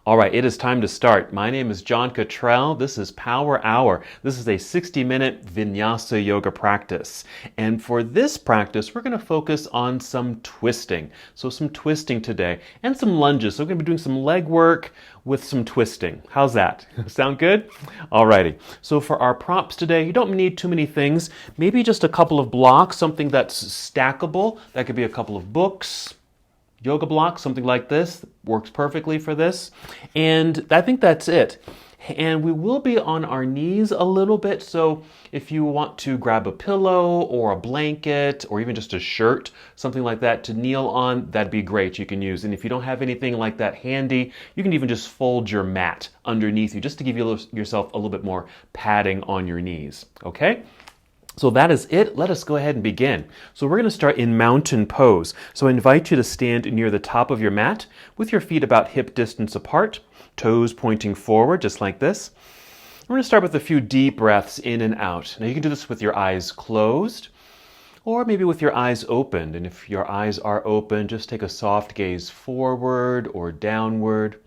All right, it is time to start. My name is John Cottrell. This is Power Hour. This is a 60-minute vinyasa yoga practice. And for this practice, we're going to focus on some twisting. So some twisting today and some lunges. So we're going to be doing some leg work with some twisting. How's that? Sound good? All righty. So for our props today, you don't need too many things. Maybe just a couple of blocks, something that's stackable. That could be a couple of books, yoga block, something like this, works perfectly for this. And I think that's it. And we will be on our knees a little bit, so if you want to grab a pillow or a blanket or even just a shirt, something like that to kneel on, that'd be great, you can use. And if you don't have anything like that handy, you can even just fold your mat underneath you just to give yourself a little bit more padding on your knees, okay? So that is it. Let us go ahead and begin. So we're going to start in mountain pose. So I invite you to stand near the top of your mat with your feet about hip distance apart, toes pointing forward, just like this. We're going to start with a few deep breaths in and out. Now you can do this with your eyes closed or maybe with your eyes opened. And if your eyes are open, just take a soft gaze forward or downward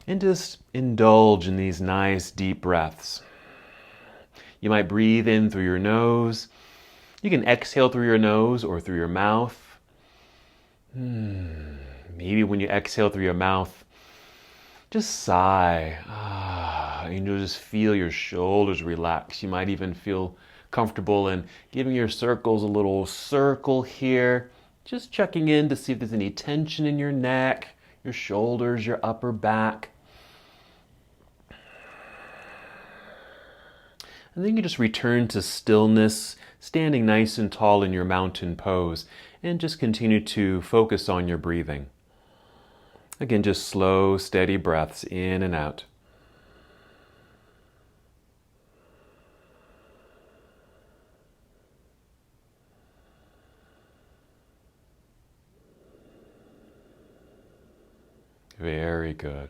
and just indulge in these nice deep breaths. You might breathe in through your nose. You can exhale through your nose or through your mouth. Maybe when you exhale through your mouth, just sigh. And you'll just feel your shoulders relax. You might even feel comfortable in giving your circles a little circle here. Just checking in to see if there's any tension in your neck, your shoulders, your upper back. And then you just return to stillness, standing nice and tall in your mountain pose, and just continue to focus on your breathing. Again, just slow, steady breaths in and out. Very good.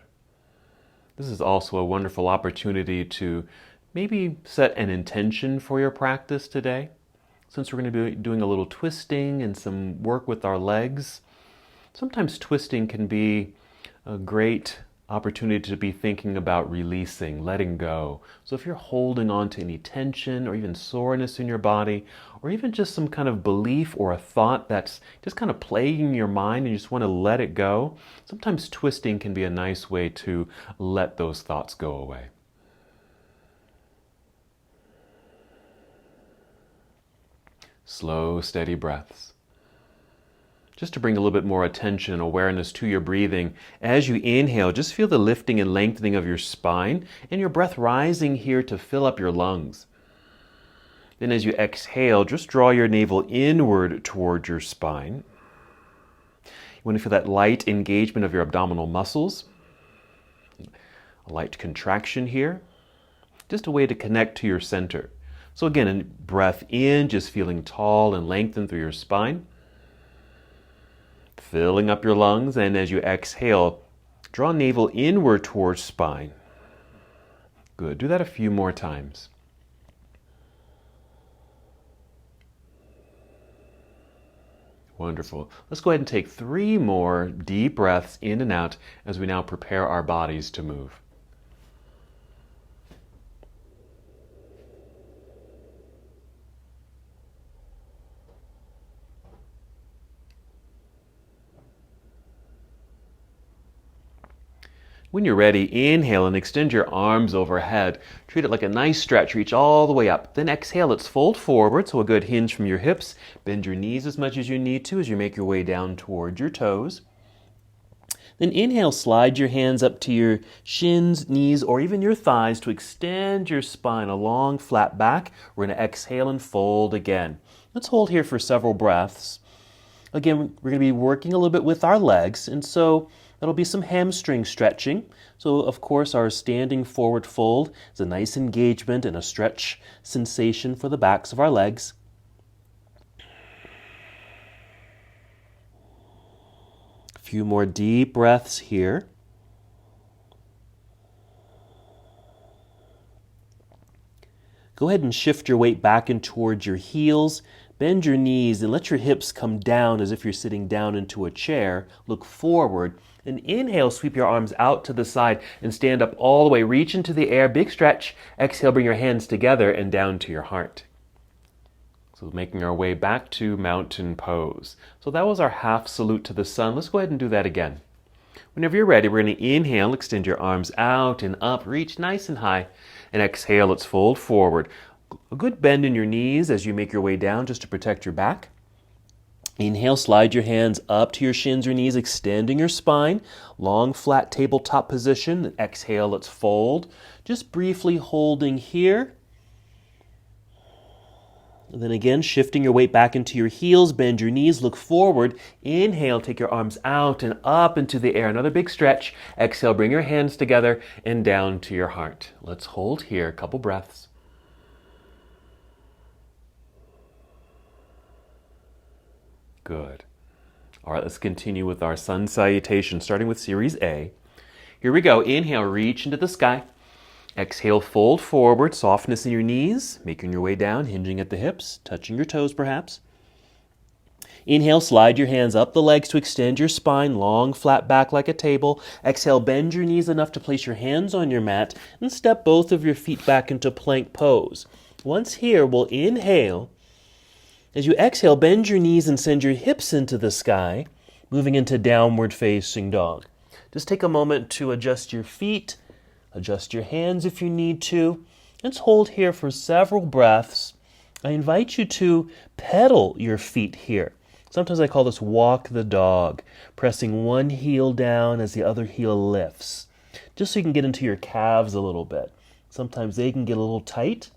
This is also a wonderful opportunity to maybe set an intention for your practice today. Since we're going to be doing a little twisting and some work with our legs, sometimes twisting can be a great opportunity to be thinking about releasing, letting go. So if you're holding on to any tension or even soreness in your body, or even just some kind of belief or a thought that's just kind of plaguing your mind and you just want to let it go, sometimes twisting can be a nice way to let those thoughts go away. Slow, steady breaths. Just to bring a little bit more attention and awareness to your breathing, as you inhale, just feel the lifting and lengthening of your spine and your breath rising here to fill up your lungs. Then as you exhale, just draw your navel inward toward your spine. You want to feel that light engagement of your abdominal muscles, a light contraction here, just a way to connect to your center. So again, breath in, just feeling tall and lengthened through your spine. Filling up your lungs, and as you exhale, draw navel inward towards spine. Good. Do that a few more times. Wonderful. Let's go ahead and take 3 more deep breaths in and out as we now prepare our bodies to move. When you're ready, inhale and extend your arms overhead. Treat it like a nice stretch. Reach all the way up. Then exhale, let's fold forward, so a good hinge from your hips. Bend your knees as much as you need to as you make your way down toward your toes. Then inhale, slide your hands up to your shins, knees, or even your thighs to extend your spine, a long flat back. We're going to exhale and fold again. Let's hold here for several breaths. Again, we're going to be working a little bit with our legs, and so that'll be some hamstring stretching. So, of course, our standing forward fold is a nice engagement and a stretch sensation for the backs of our legs. A few more deep breaths here. Go ahead and shift your weight back in towards your heels. Bend your knees and let your hips come down as if you're sitting down into a chair. Look forward Then inhale, sweep your arms out to the side and stand up all the way. Reach into the air, big stretch. Exhale, bring your hands together and down to your heart. So making our way back to mountain pose. So that was our half salute to the sun. Let's go ahead and do that again. Whenever you're ready, we're going to inhale, extend your arms out and up, reach nice and high. And exhale, let's fold forward. A good bend in your knees as you make your way down just to protect your back. Inhale, slide your hands up to your shins or knees, extending your spine. Long, flat tabletop position. Exhale, let's fold. Just briefly holding here. And then again, shifting your weight back into your heels, bend your knees, look forward. Inhale, take your arms out and up into the air. Another big stretch. Exhale, bring your hands together and down to your heart. Let's hold here, a couple breaths. Good. All right, let's continue with our sun salutation, starting with Series A. Here we go. Inhale, reach into the sky. Exhale, fold forward, softness in your knees, making your way down, hinging at the hips, touching your toes perhaps. Inhale, slide your hands up the legs to extend your spine, long, flat back like a table. Exhale, bend your knees enough to place your hands on your mat and step both of your feet back into plank pose. Once here, we'll inhale. As you exhale, bend your knees and send your hips into the sky, moving into downward facing dog. Just take a moment to adjust your feet, adjust your hands if you need to. Let's hold here for several breaths. I invite you to pedal your feet here. Sometimes I call this walk the dog, pressing one heel down as the other heel lifts, just so you can get into your calves a little bit. Sometimes they can get a little tight.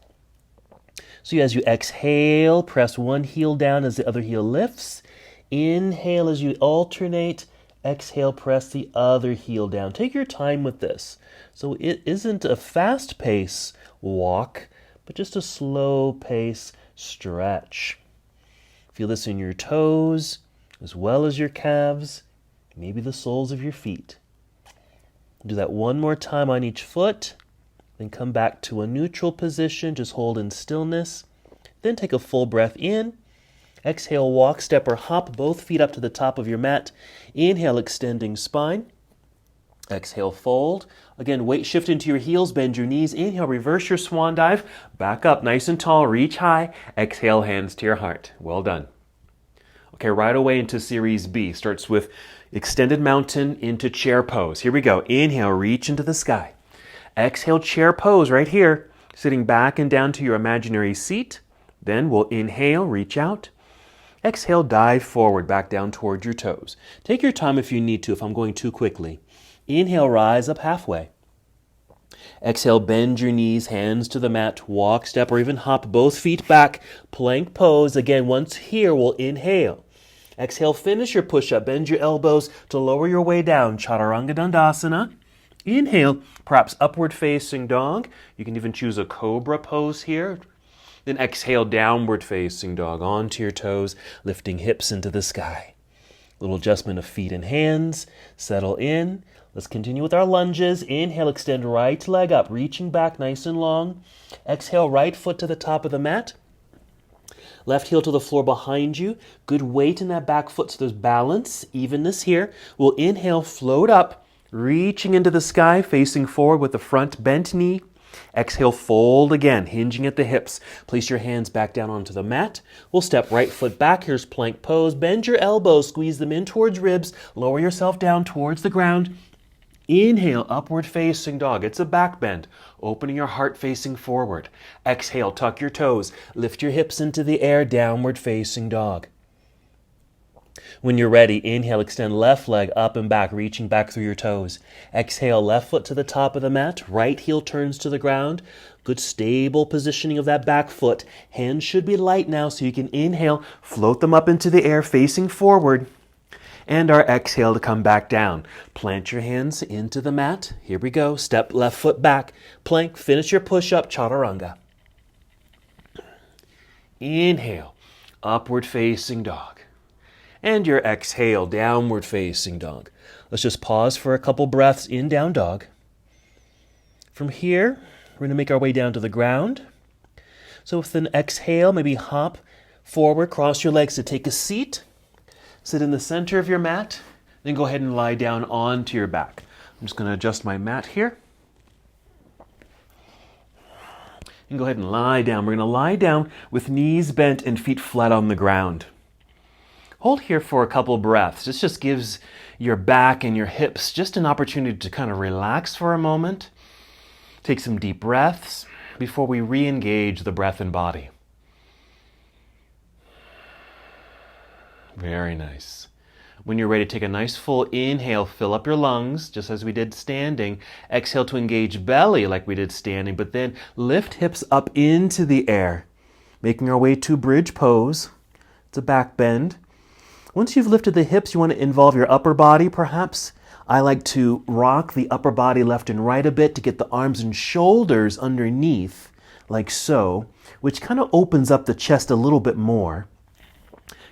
So as you exhale, press one heel down as the other heel lifts. Inhale as you alternate. Exhale, press the other heel down. Take your time with this. So it isn't a fast pace walk, but just a slow pace stretch. Feel this in your toes, as well as your calves, maybe the soles of your feet. Do that one more time on each foot. Then come back to a neutral position, just hold in stillness. Then take a full breath in. Exhale, walk, step, or hop both feet up to the top of your mat. Inhale, extending spine. Exhale, fold. Again, weight shift into your heels, bend your knees. Inhale, reverse your swan dive. Back up, nice and tall, reach high. Exhale, hands to your heart. Well done. Okay, right away into Series B. Starts with extended mountain into chair pose. Here we go. Inhale, reach into the sky. Exhale, chair pose right here, sitting back and down to your imaginary seat. Then we'll inhale, reach out. Exhale, dive forward, back down towards your toes. Take your time if you need to, if I'm going too quickly. Inhale, rise up halfway. Exhale, bend your knees, hands to the mat, walk, step, or even hop both feet back. Plank pose. Again, once here, we'll inhale. Exhale, finish your push-up, bend your elbows to lower your way down. Chaturanga Dandasana. Inhale, perhaps upward facing dog. You can even choose a cobra pose here. Then exhale, downward facing dog onto your toes, lifting hips into the sky. Little adjustment of feet and hands. Settle in. Let's continue with our lunges. Inhale, extend right leg up, reaching back nice and long. Exhale, right foot to the top of the mat. Left heel to the floor behind you. Good weight in that back foot so there's balance, evenness here. We'll inhale, float up. Reaching into the sky, facing forward with the front bent knee. Exhale, fold again, hinging at the hips. Place your hands back down onto the mat. We'll step right foot back. Here's plank pose. Bend your elbows, squeeze them in towards ribs. Lower yourself down towards the ground. Inhale, upward facing dog. It's a back bend, opening your heart facing forward. Exhale, tuck your toes. Lift your hips into the air, downward facing dog. When you're ready, inhale, extend left leg up and back, reaching back through your toes. Exhale, left foot to the top of the mat, right heel turns to the ground. Good stable positioning of that back foot. Hands should be light now so you can inhale, float them up into the air facing forward. And our exhale to come back down. Plant your hands into the mat. Here we go. Step left foot back. Plank. Finish your push-up. Chaturanga. Inhale. Upward facing dog. And your exhale. Downward facing dog. Let's just pause for a couple breaths in down dog. From here, we're going to make our way down to the ground. So with an exhale, maybe hop forward, cross your legs to take a seat. Sit in the center of your mat. Then go ahead and lie down onto your back. I'm just going to adjust my mat here. And go ahead and lie down. We're going to lie down with knees bent and feet flat on the ground. Hold here for a couple breaths. This just gives your back and your hips just an opportunity to kind of relax for a moment. Take some deep breaths before we re-engage the breath and body. Very nice. When you're ready, take a nice full inhale, fill up your lungs, just as we did standing. Exhale to engage belly like we did standing, but then lift hips up into the air, making our way to bridge pose. It's a back bend. Once you've lifted the hips, you want to involve your upper body, perhaps. I like to rock the upper body left and right a bit to get the arms and shoulders underneath, like so, which kind of opens up the chest a little bit more,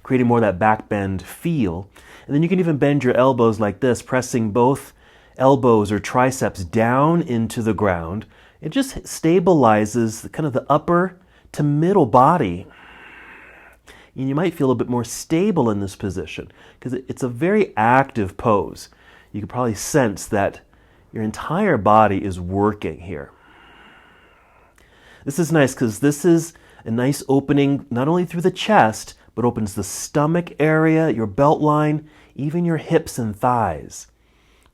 creating more of that back bend feel. And then you can even bend your elbows like this, pressing both elbows or triceps down into the ground. It just stabilizes kind of the upper to middle body. And you might feel a bit more stable in this position because it's a very active pose. You can probably sense that your entire body is working here. This is nice because this is a nice opening not only through the chest, but opens the stomach area, your belt line, even your hips and thighs.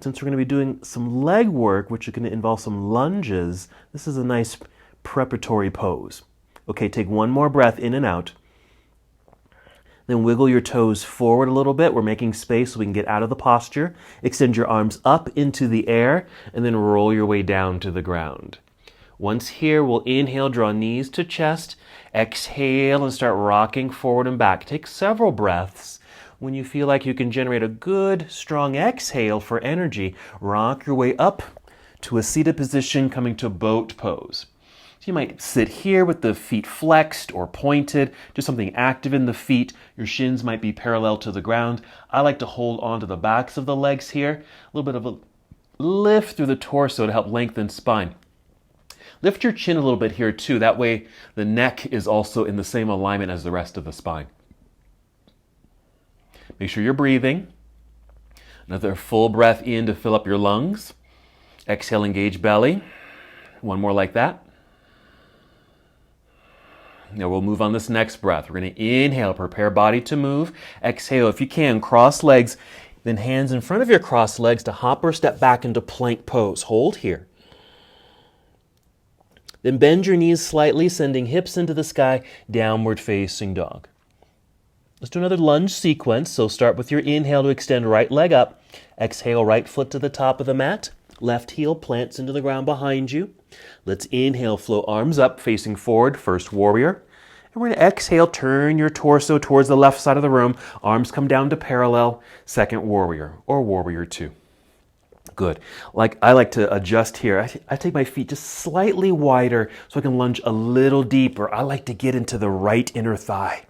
Since we're going to be doing some leg work, which is going to involve some lunges, this is a nice preparatory pose. Okay, take one more breath in and out. Then wiggle your toes forward a little bit. We're making space so we can get out of the posture. Extend your arms up into the air and then roll your way down to the ground. Once here, we'll inhale, draw knees to chest. Exhale and start rocking forward and back. Take several breaths. When you feel like you can generate a good, strong exhale for energy, rock your way up to a seated position, coming to boat pose. So you might sit here with the feet flexed or pointed, just something active in the feet. Your shins might be parallel to the ground. I like to hold onto the backs of the legs here. A little bit of a lift through the torso to help lengthen spine. Lift your chin a little bit here too. That way the neck is also in the same alignment as the rest of the spine. Make sure you're breathing. Another full breath in to fill up your lungs. Exhale, engage belly. One more like that. Now we'll move on this next breath. We're going to inhale, prepare body to move. Exhale, if you can, cross legs. Then hands in front of your crossed legs to hop or step back into plank pose. Hold here. Then bend your knees slightly, sending hips into the sky, downward facing dog. Let's do another lunge sequence. So start with your inhale to extend right leg up. Exhale, right foot to the top of the mat. Left heel plants into the ground behind you. Let's inhale, flow arms up, facing forward, first warrior. And we're going to exhale, turn your torso towards the left side of the room. Arms come down to parallel, second warrior, or warrior two. Good. I like to adjust here. I take my feet just slightly wider so I can lunge a little deeper. I like to get into the right inner thigh.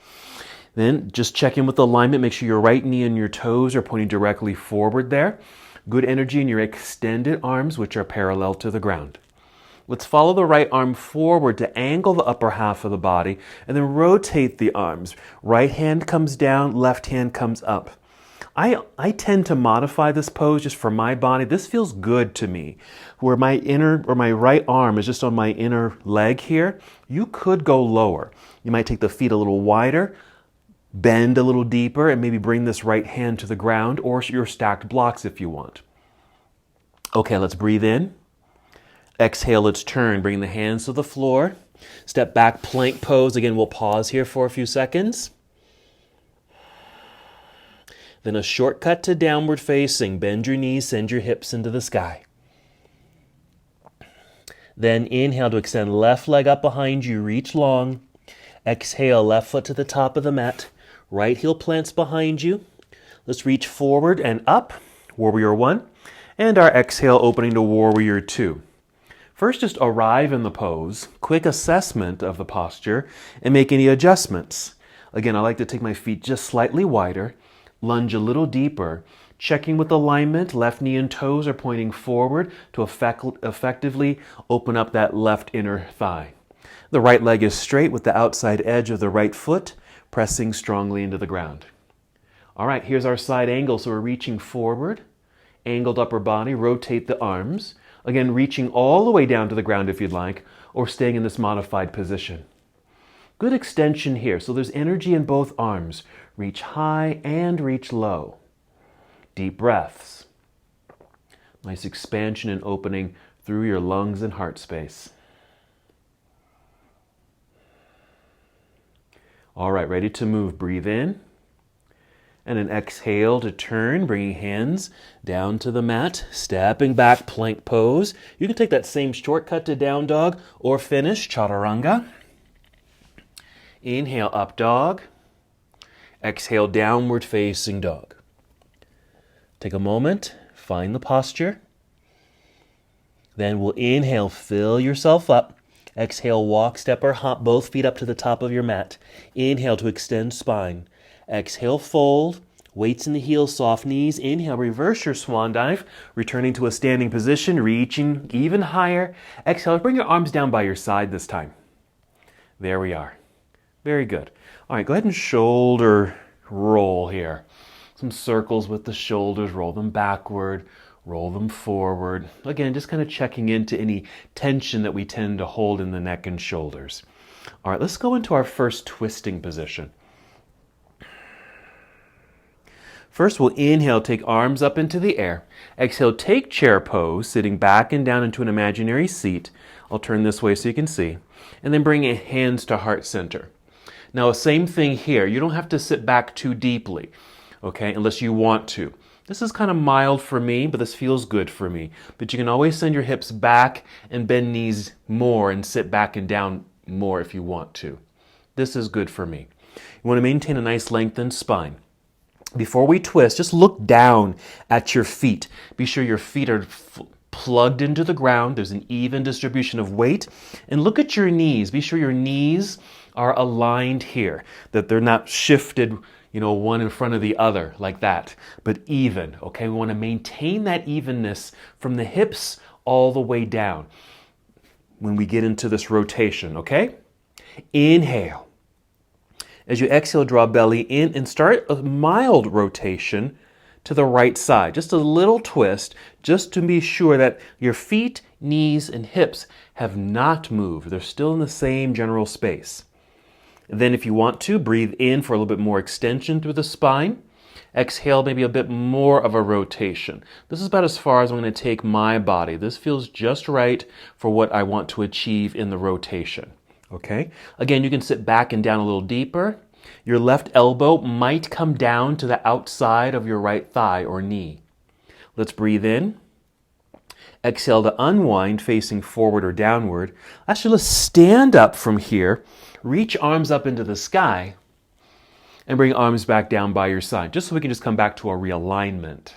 Then just check in with alignment. Make sure your right knee and your toes are pointing directly forward there. Good energy in your extended arms, which are parallel to the ground. Let's follow the right arm forward to angle the upper half of the body and then rotate the arms. Right hand comes down, left hand comes up. I tend to modify this pose just for my body. This feels good to me. Where my right arm is just on my inner leg here, you could go lower. You might take the feet a little wider, bend a little deeper, and maybe bring this right hand to the ground or your stacked blocks if you want. Okay, let's breathe in. Exhale, let's turn. Bring the hands to the floor. Step back, plank pose. Again, we'll pause here for a few seconds. Then a shortcut to downward facing. Bend your knees, send your hips into the sky. Then inhale to extend left leg up behind you, reach long. Exhale, left foot to the top of the mat. Right heel plants behind you. Let's reach forward and up, warrior one. And our exhale opening to warrior two. First, just arrive in the pose, quick assessment of the posture, and make any adjustments. Again, I like to take my feet just slightly wider, lunge a little deeper, checking with alignment. Left knee and toes are pointing forward to effectively open up that left inner thigh. The right leg is straight with the outside edge of the right foot pressing strongly into the ground. All right, here's our side angle. So we're reaching forward, angled upper body, rotate the arms. Again, reaching all the way down to the ground if you'd like, or staying in this modified position. Good extension here. So there's energy in both arms. Reach high and reach low. Deep breaths. Nice expansion and opening through your lungs and heart space. All right, ready to move. Breathe in. And an exhale to turn, bringing hands down to the mat, stepping back, plank pose. You can take that same shortcut to down dog or finish chaturanga. Inhale, up dog. Exhale, downward facing dog. Take a moment, find the posture. Then we'll inhale, fill yourself up. Exhale, walk, step, or hop both feet up to the top of your mat. Inhale to extend spine. Exhale, fold. Weights in the heels, soft knees. Inhale, reverse your swan dive. Returning to a standing position, reaching even higher. Exhale, bring your arms down by your side this time. There we are. Very good. All right, go ahead and shoulder roll here. Some circles with the shoulders. Roll them backward. Roll them forward. Again, just kind of checking into any tension that we tend to hold in the neck and shoulders. All right, let's go into our first twisting position. First, we'll inhale, take arms up into the air. Exhale, take chair pose, sitting back and down into an imaginary seat. I'll turn this way so you can see. And then bring your hands to heart center. Now, same thing here. You don't have to sit back too deeply, okay, unless you want to. This is kind of mild for me, but this feels good for me. But you can always send your hips back and bend knees more and sit back and down more if you want to. This is good for me. You want to maintain a nice lengthened spine. Before we twist, just look down at your feet. Be sure your feet are plugged into the ground. There's an even distribution of weight. And look at your knees. Be sure your knees are aligned here, that they're not shifted, one in front of the other like that, but even, okay? We want to maintain that evenness from the hips all the way down when we get into this rotation, okay? Inhale. As you exhale, draw belly in and start a mild rotation to the right side. Just a little twist, just to be sure that your feet, knees, and hips have not moved. They're still in the same general space. And then if you want to, breathe in for a little bit more extension through the spine. Exhale, maybe a bit more of a rotation. This is about as far as I'm going to take my body. This feels just right for what I want to achieve in the rotation. Okay? Again, you can sit back and down a little deeper. Your left elbow might come down to the outside of your right thigh or knee. Let's breathe in. Exhale to unwind, facing forward or downward. Actually, let's stand up from here. Reach arms up into the sky and bring arms back down by your side, just so we can just come back to a realignment.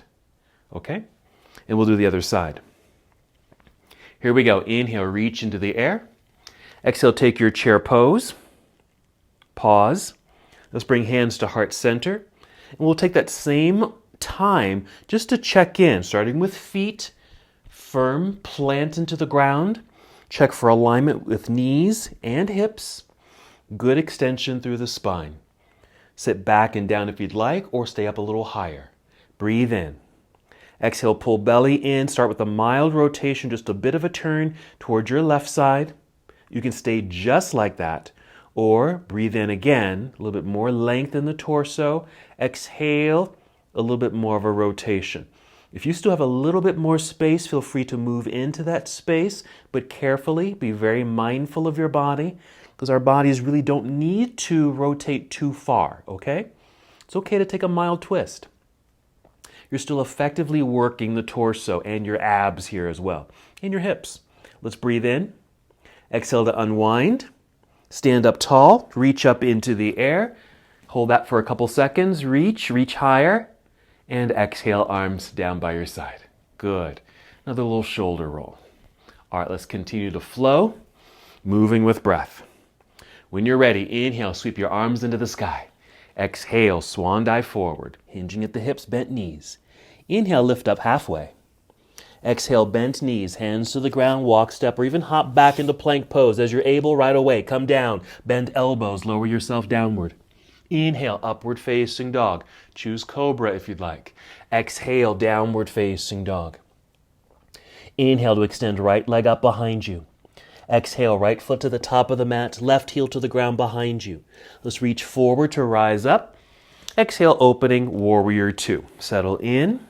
Okay? And we'll do the other side. Here we go. Inhale, reach into the air. Exhale, take your chair pose. Pause. Let's bring hands to heart center. And we'll take that same time just to check in, starting with feet, firm, plant into the ground. Check for alignment with knees and hips. Good extension through the spine. Sit back and down if you'd like, or stay up a little higher. Breathe in. Exhale, pull belly in. Start with a mild rotation, just a bit of a turn towards your left side. You can stay just like that, or breathe in again, a little bit more length in the torso. Exhale, a little bit more of a rotation. If you still have a little bit more space, feel free to move into that space, but carefully, be very mindful of your body, because our bodies really don't need to rotate too far, okay? It's okay to take a mild twist. You're still effectively working the torso and your abs here as well, and your hips. Let's breathe in. Exhale to unwind. Stand up tall, reach up into the air. Hold that for a couple seconds. Reach higher. And exhale, arms down by your side. Good. Another little shoulder roll. All right, let's continue to flow, moving with breath. When you're ready, inhale, sweep your arms into the sky. Exhale, swan dive forward, hinging at the hips, bent knees. Inhale, lift up halfway. Exhale, bent knees, hands to the ground, walk, step, or even hop back into plank pose. As you're able, right away, come down, bend elbows, lower yourself downward. Inhale, upward facing dog. Choose cobra if you'd like. Exhale, downward facing dog. Inhale to extend right leg up behind you. Exhale, right foot to the top of the mat, left heel to the ground behind you. Let's reach forward to rise up. Exhale, opening, warrior two. Settle in.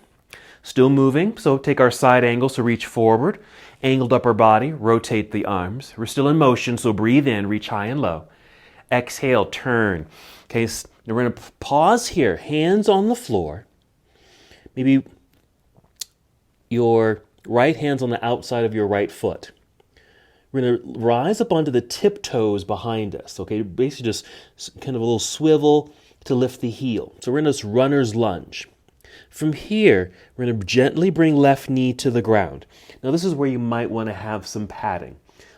Still moving, so take our side angle, so reach forward. Angled upper body, rotate the arms. We're still in motion, so breathe in, reach high and low. Exhale, turn. Okay, so we're going to pause here, hands on the floor. Maybe your right hand's on the outside of your right foot. We're going to rise up onto the tiptoes behind us, okay? Basically just kind of a little swivel to lift the heel. So we're in this runner's lunge. From here, we're going to gently bring left knee to the ground. Now this is where you might want to have some padding.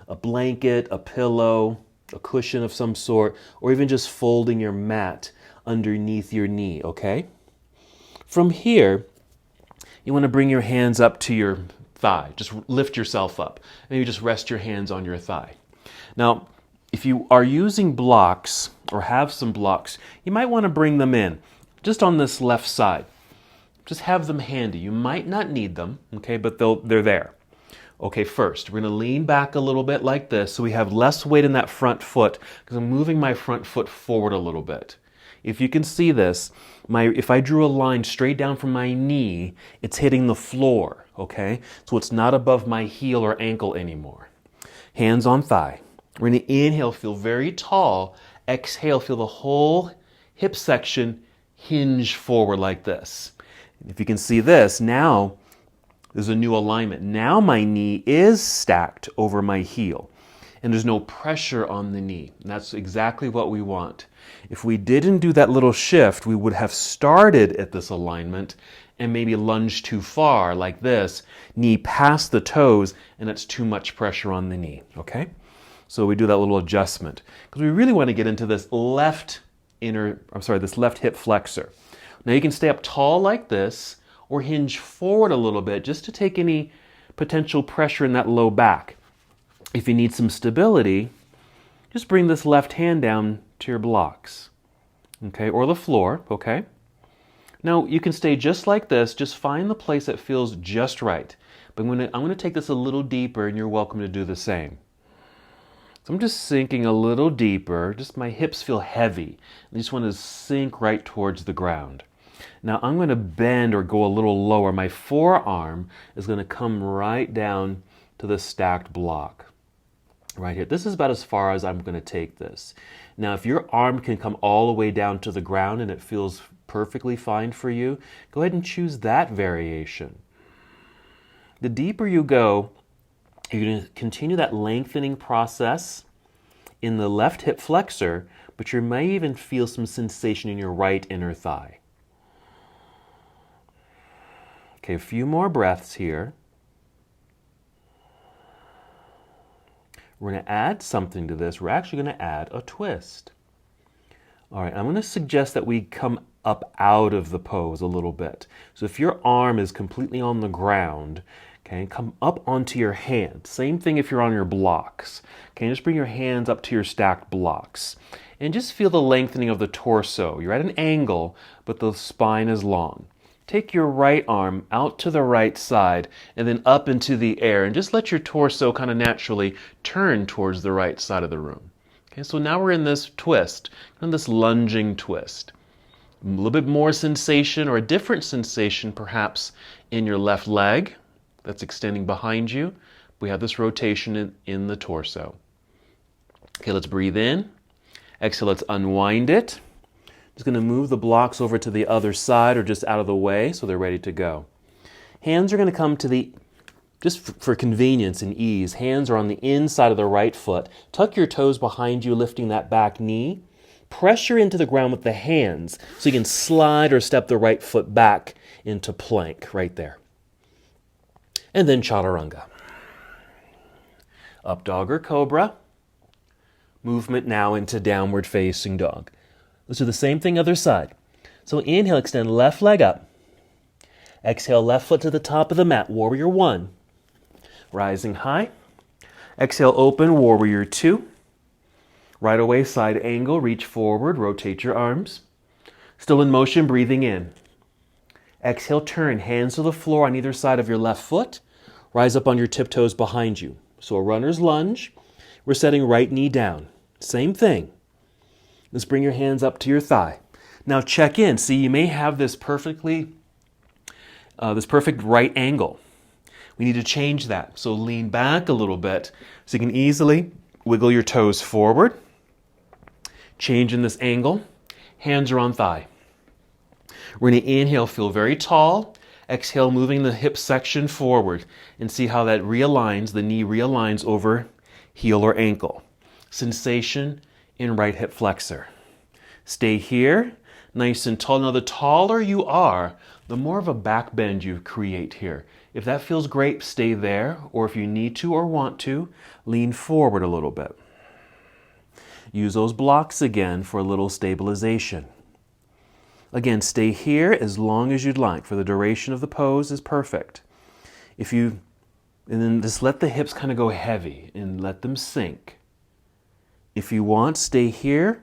A blanket, a pillow, a cushion of some sort, or even just folding your mat underneath your knee, okay? From here, you want to bring your hands up to your thigh. Just lift yourself up. Maybe just rest your hands on your thigh. Now, if you are using blocks or have some blocks, you might want to bring them in just on this left side. Just have them handy. You might not need them, okay, but they're there. Okay, first, we're going to lean back a little bit like this so we have less weight in that front foot because I'm moving my front foot forward a little bit. If you can see this, if I drew a line straight down from my knee, it's hitting the floor, okay? So it's not above my heel or ankle anymore. Hands on thigh. We're going to inhale, feel very tall. Exhale, feel the whole hip section hinge forward like this. If you can see this, now there's a new alignment. Now my knee is stacked over my heel, and there's no pressure on the knee. And that's exactly what we want. If we didn't do that little shift, we would have started at this alignment and maybe lunged too far like this, knee past the toes, and that's too much pressure on the knee, okay? So we do that little adjustment because we really want to get into this left hip flexor. Now you can stay up tall like this or hinge forward a little bit just to take any potential pressure in that low back. If you need some stability, just bring this left hand down to your blocks, okay, or the floor, okay? Now you can stay just like this, just find the place that feels just right. But I'm going to take this a little deeper and you're welcome to do the same. So I'm just sinking a little deeper, just my hips feel heavy. I just want to sink right towards the ground. Now I'm going to bend or go a little lower. My forearm is going to come right down to the stacked block. Right here. This is about as far as I'm going to take this. Now if your arm can come all the way down to the ground and it feels perfectly fine for you, go ahead and choose that variation. The deeper you go, you're going to continue that lengthening process in the left hip flexor, but you may even feel some sensation in your right inner thigh. Okay, a few more breaths here. We're going to add something to this. We're actually going to add a twist. All right, I'm going to suggest that we come up out of the pose a little bit. So if your arm is completely on the ground, okay, come up onto your hand. Same thing if you're on your blocks. Okay, just bring your hands up to your stacked blocks. And just feel the lengthening of the torso. You're at an angle, but the spine is long. Take your right arm out to the right side and then up into the air and just let your torso kind of naturally turn towards the right side of the room. Okay, so now we're in this twist, in this lunging twist. A little bit more sensation or a different sensation perhaps in your left leg that's extending behind you. We have this rotation in the torso. Okay, let's breathe in. Exhale, let's unwind it. Just going to move the blocks over to the other side or just out of the way so they're ready to go. Hands are going to come to the, just for convenience and ease, hands are on the inside of the right foot. Tuck your toes behind you, lifting that back knee. Pressure into the ground with the hands so you can slide or step the right foot back into plank right there. And then chaturanga. Up dog or cobra. Movement now into downward facing dog. Let's do the same thing other side. So inhale, extend left leg up. Exhale, left foot to the top of the mat, warrior one. Rising high. Exhale, open, warrior two. Right away, side angle, reach forward, rotate your arms. Still in motion, breathing in. Exhale, turn, hands to the floor on either side of your left foot. Rise up on your tiptoes behind you. So a runner's lunge. We're setting right knee down. Same thing. Let's bring your hands up to your thigh. Now check in. See, you may have this perfect right angle. We need to change that. So lean back a little bit so you can easily wiggle your toes forward. Change in this angle. Hands are on thigh. We're going to inhale, feel very tall. Exhale, moving the hip section forward, and see how that realigns, the knee realigns over heel or ankle. Sensation in right hip flexor. Stay here, nice and tall. Now the taller you are, the more of a back bend you create here. If that feels great, stay there, or if you need to or want to, lean forward a little bit. Use those blocks again for a little stabilization. Again, stay here as long as you'd like. For the duration of the pose is perfect. And then just let the hips kind of go heavy and let them sink. If you want, stay here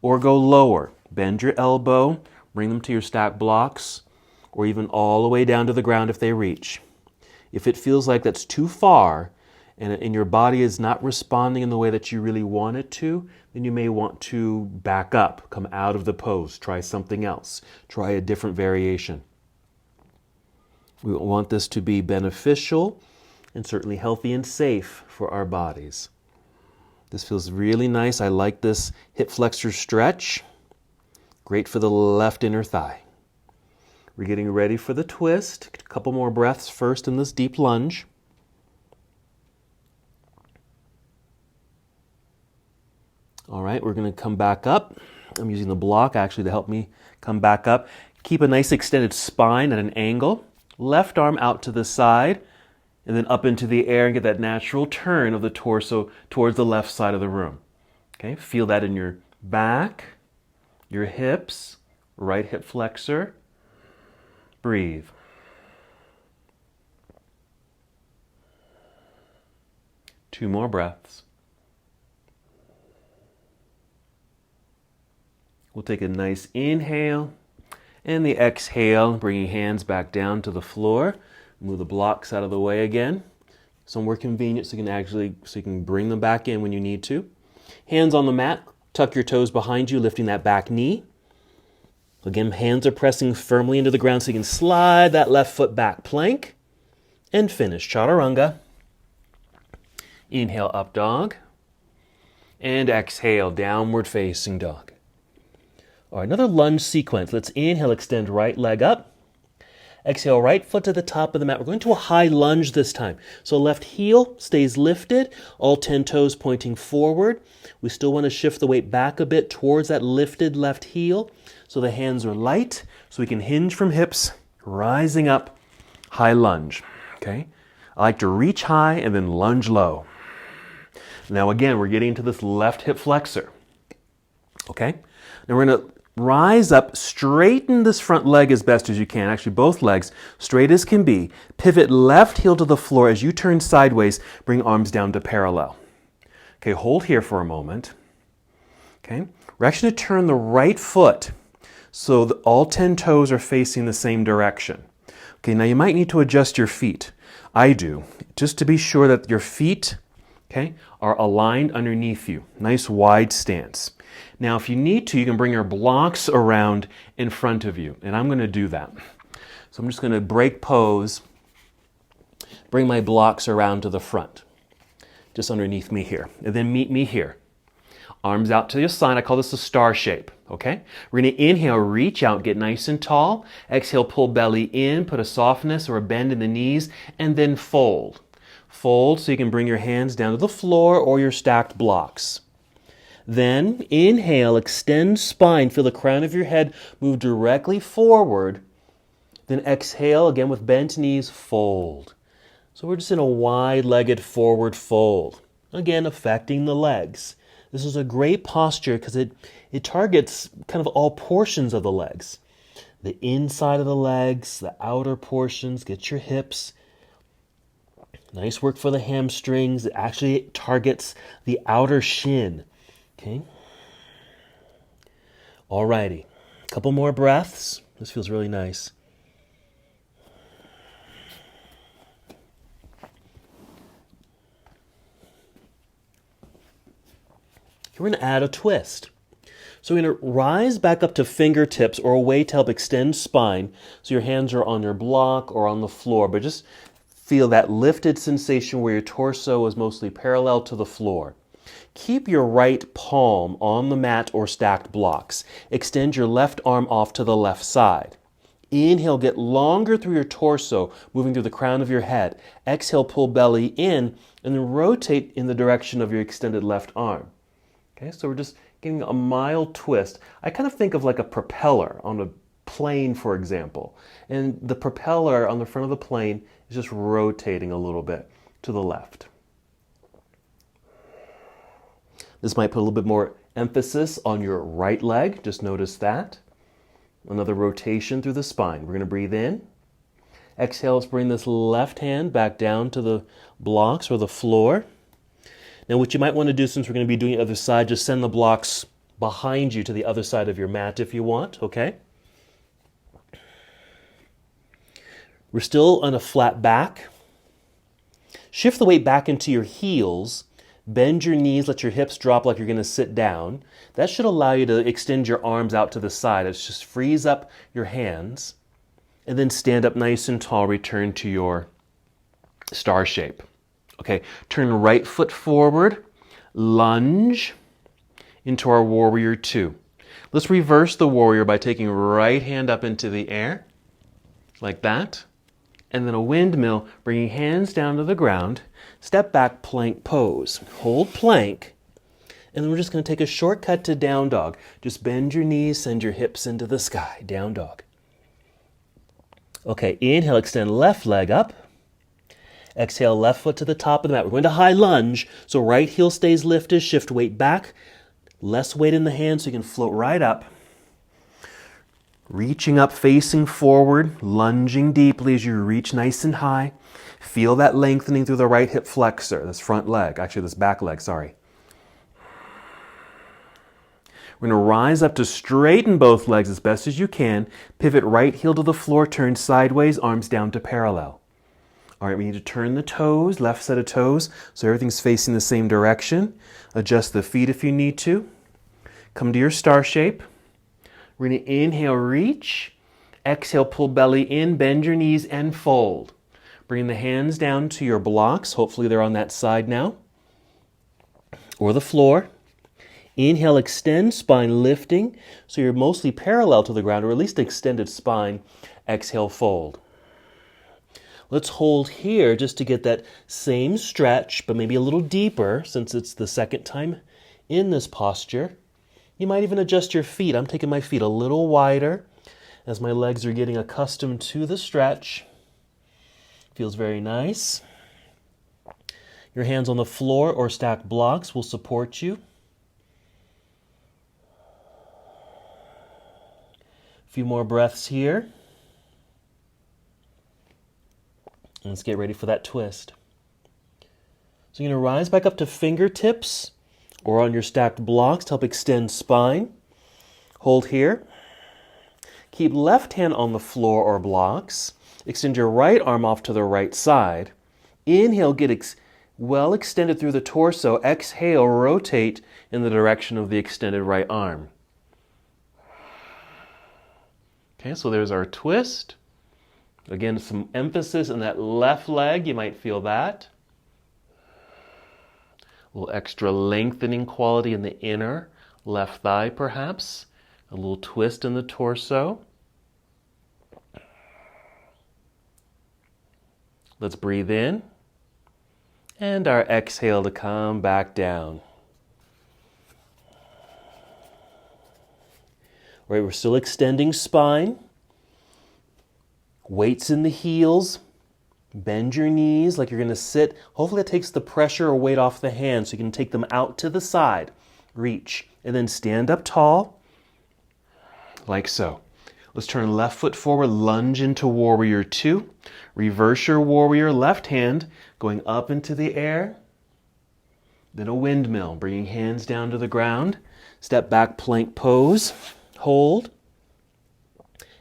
or go lower. Bend your elbow, bring them to your stack blocks, or even all the way down to the ground if they reach. If it feels like that's too far and your body is not responding in the way that you really want it to, then you may want to back up, come out of the pose, try something else, try a different variation. We want this to be beneficial and certainly healthy and safe for our bodies. This feels really nice. I like this hip flexor stretch. Great for the left inner thigh. We're getting ready for the twist. A couple more breaths first in this deep lunge. All right, we're going to come back up. I'm using the block actually to help me come back up. Keep a nice extended spine at an angle. Left arm out to the side and then up into the air and get that natural turn of the torso towards the left side of the room. Okay, feel that in your back, your hips, right hip flexor. Breathe. Two more breaths. We'll take a nice inhale and the exhale, bringing hands back down to the floor. Move the blocks out of the way again. Somewhere convenient so you can bring them back in when you need to. Hands on the mat, tuck your toes behind you, lifting that back knee. Again, hands are pressing firmly into the ground so you can slide that left foot back, plank, and finish. Chaturanga. Inhale, up dog. And exhale, downward facing dog. All right, another lunge sequence. Let's inhale, extend right leg up. Exhale, right foot to the top of the mat. We're going to a high lunge this time. So left heel stays lifted, all 10 toes pointing forward. We still want to shift the weight back a bit towards that lifted left heel so the hands are light, so we can hinge from hips, rising up, high lunge. Okay? I like to reach high and then lunge low. Now again, we're getting into this left hip flexor. Okay? Now we're going to rise up, straighten this front leg as best as you can. Actually, both legs, straight as can be. Pivot left heel to the floor as you turn sideways. Bring arms down to parallel. Okay, hold here for a moment. Okay, we're actually going to turn the right foot so that all 10 toes are facing the same direction. Okay, now you might need to adjust your feet. I do, just to be sure that your feet, okay, are aligned underneath you. Nice wide stance. Now, if you need to, you can bring your blocks around in front of you, and I'm going to do that. So I'm just going to break pose, bring my blocks around to the front, just underneath me here, and then meet me here. Arms out to your side. I call this a star shape, okay? We're going to inhale, reach out, get nice and tall. Exhale, pull belly in, put a softness or a bend in the knees, and then fold. Fold so you can bring your hands down to the floor or your stacked blocks. Then inhale, extend spine, feel the crown of your head move directly forward. Then exhale, again with bent knees, fold. So we're just in a wide-legged forward fold. Again, affecting the legs. This is a great posture because it targets kind of all portions of the legs. The inside of the legs, the outer portions, get your hips. Nice work for the hamstrings. It actually targets the outer shin. Okay. Alrighty. A couple more breaths. This feels really nice. We're going to add a twist. So we're going to rise back up to fingertips or a way to help extend spine. So your hands are on your block or on the floor, but just feel that lifted sensation where your torso is mostly parallel to the floor. Keep your right palm on the mat or stacked blocks. Extend your left arm off to the left side. Inhale, get longer through your torso, moving through the crown of your head. Exhale, pull belly in, and then rotate in the direction of your extended left arm. Okay, so we're just getting a mild twist. I kind of think of like a propeller on a plane, for example. And the propeller on the front of the plane is just rotating a little bit to the left. This might put a little bit more emphasis on your right leg. Just notice that. Another rotation through the spine. We're going to breathe in. Exhale, let's bring this left hand back down to the blocks or the floor. Now what you might want to do, since we're going to be doing the other side, just send the blocks behind you to the other side of your mat if you want, okay? We're still on a flat back. Shift the weight back into your heels. Bend your knees, let your hips drop like you're going to sit down. That should allow you to extend your arms out to the side. It just frees up your hands. And then stand up nice and tall, return to your star shape. Okay, turn right foot forward, lunge into our warrior two. Let's reverse the warrior by taking right hand up into the air, like that. And then a windmill, bringing hands down to the ground. Step back, plank pose. Hold plank. And then we're just going to take a shortcut to down dog. Just bend your knees, send your hips into the sky. Down dog. Okay, inhale, extend left leg up. Exhale, left foot to the top of the mat. We're going to high lunge, so right heel stays lifted. Shift weight back. Less weight in the hand so you can float right up. Reaching up, facing forward, lunging deeply as you reach nice and high. Feel that lengthening through the right hip flexor, this front leg, actually this back leg, sorry. We're going to rise up to straighten both legs as best as you can. Pivot right heel to the floor, turn sideways, arms down to parallel. All right, we need to turn the toes, left set of toes, so everything's facing the same direction. Adjust the feet if you need to. Come to your star shape. We're going to inhale, reach. Exhale, pull belly in, bend your knees, and fold. Bring the hands down to your blocks. Hopefully they're on that side now, or the floor. Inhale, extend, spine lifting, so you're mostly parallel to the ground, or at least extended spine. Exhale, fold. Let's hold here just to get that same stretch, but maybe a little deeper since it's the second time in this posture. You might even adjust your feet. I'm taking my feet a little wider as my legs are getting accustomed to the stretch. Feels very nice. Your hands on the floor or stacked blocks will support you. A few more breaths here. Let's get ready for that twist. So you're going to rise back up to fingertips or on your stacked blocks to help extend spine. Hold here. Keep left hand on the floor or blocks. Extend your right arm off to the right side. Inhale, get well extended through the torso. Exhale, rotate in the direction of the extended right arm. Okay, so there's our twist. Again, some emphasis in that left leg. You might feel that. A little extra lengthening quality in the inner left thigh, perhaps. A little twist in the torso. Let's breathe in. And our exhale to come back down. All right, we're still extending spine. Weights in the heels. Bend your knees like you're going to sit. Hopefully that takes the pressure or weight off the hands so you can take them out to the side. Reach. And then stand up tall. Like so. Let's turn left foot forward, lunge into warrior two. Reverse your warrior, left hand going up into the air. Then a windmill, bringing hands down to the ground. Step back plank pose, hold.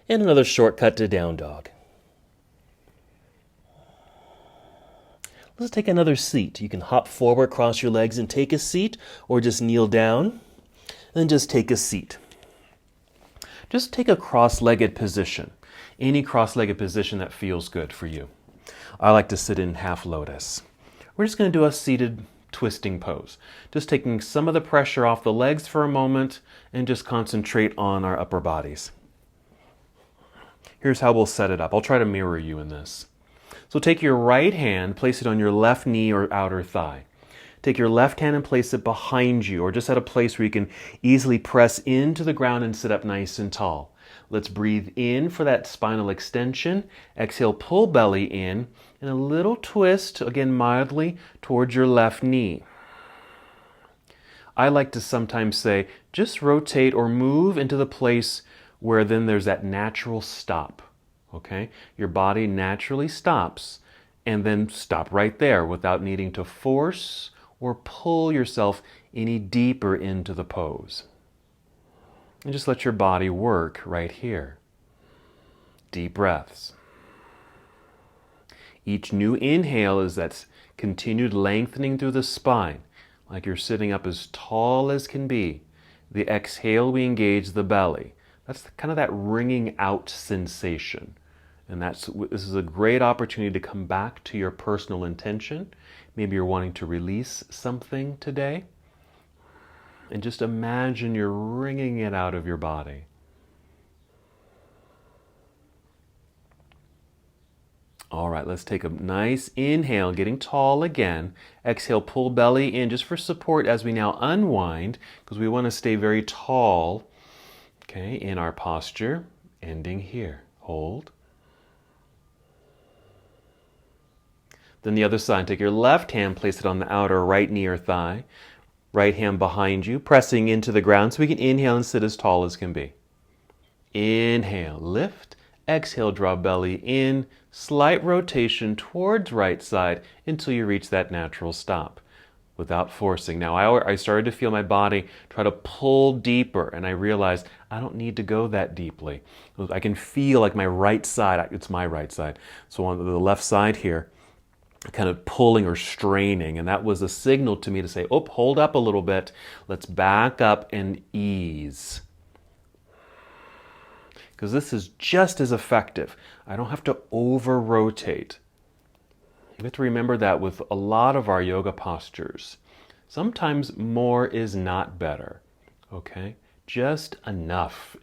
And another shortcut to down dog. Let's take another seat. You can hop forward, cross your legs and take a seat, or just kneel down and just take a seat. Just take a cross-legged position. Any cross-legged position that feels good for you. I like to sit in half lotus. We're just going to do a seated twisting pose. Just taking some of the pressure off the legs for a moment and just concentrate on our upper bodies. Here's how we'll set it up. I'll try to mirror you in this. So take your right hand, place it on your left knee or outer thigh. Take your left hand and place it behind you, or just at a place where you can easily press into the ground and sit up nice and tall. Let's breathe in for that spinal extension. Exhale, pull belly in, and a little twist, again mildly, towards your left knee. I like to sometimes say, just rotate or move into the place where then there's that natural stop. Okay? Your body naturally stops, and then stop right there without needing to force or pull yourself any deeper into the pose. And just let your body work right here. Deep breaths. Each new inhale is that continued lengthening through the spine, like you're sitting up as tall as can be. The exhale, we engage the belly. That's kind of that wringing out sensation. And this is a great opportunity to come back to your personal intention. Maybe you're wanting to release something today. And just imagine you're wringing it out of your body. All right, let's take a nice inhale, getting tall again. Exhale, pull belly in just for support as we now unwind, because we want to stay very tall, okay, in our posture, ending here. Hold. Then the other side, take your left hand, place it on the outer right knee or thigh. Right hand behind you, pressing into the ground so we can inhale and sit as tall as can be. Inhale, lift. Exhale, draw belly in. Slight rotation towards right side until you reach that natural stop without forcing. Now, I started to feel my body try to pull deeper, and I realized I don't need to go that deeply. I can feel like my right side, it's my right side, so on the left side here, kind of pulling or straining, and that was a signal to me to say, oh, hold up a little bit. Let's back up and ease. Because this is just as effective. I don't have to over-rotate. You have to remember that with a lot of our yoga postures. Sometimes more is not better, okay? Just enough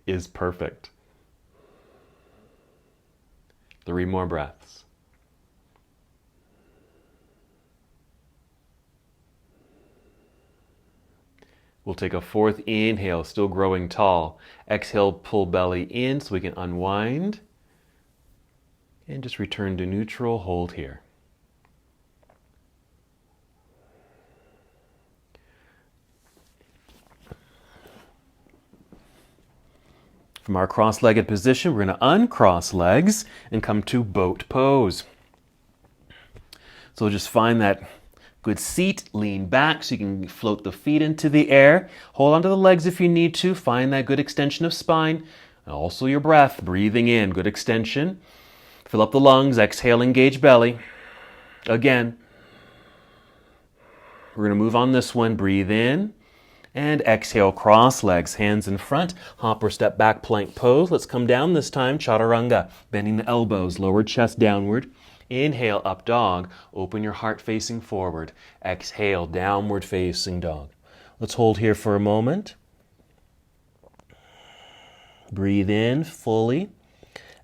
is perfect. 3 more breaths. We'll take a 4th inhale, still growing tall. Exhale, pull belly in so we can unwind. And just return to neutral, hold here. From our cross-legged position, we're going to uncross legs and come to boat pose. So just find that good seat, lean back so you can float the feet into the air. Hold onto the legs if you need to. Find that good extension of spine. And also your breath, breathing in, good extension. Fill up the lungs, exhale, engage belly. Again. We're going to move on this one. Breathe in and exhale, cross legs, hands in front. Hop or step back plank pose. Let's come down this time, chaturanga. Bending the elbows, lower chest downward. Inhale, up dog. Open your heart facing forward. Exhale, downward facing dog. Let's hold here for a moment. Breathe in fully.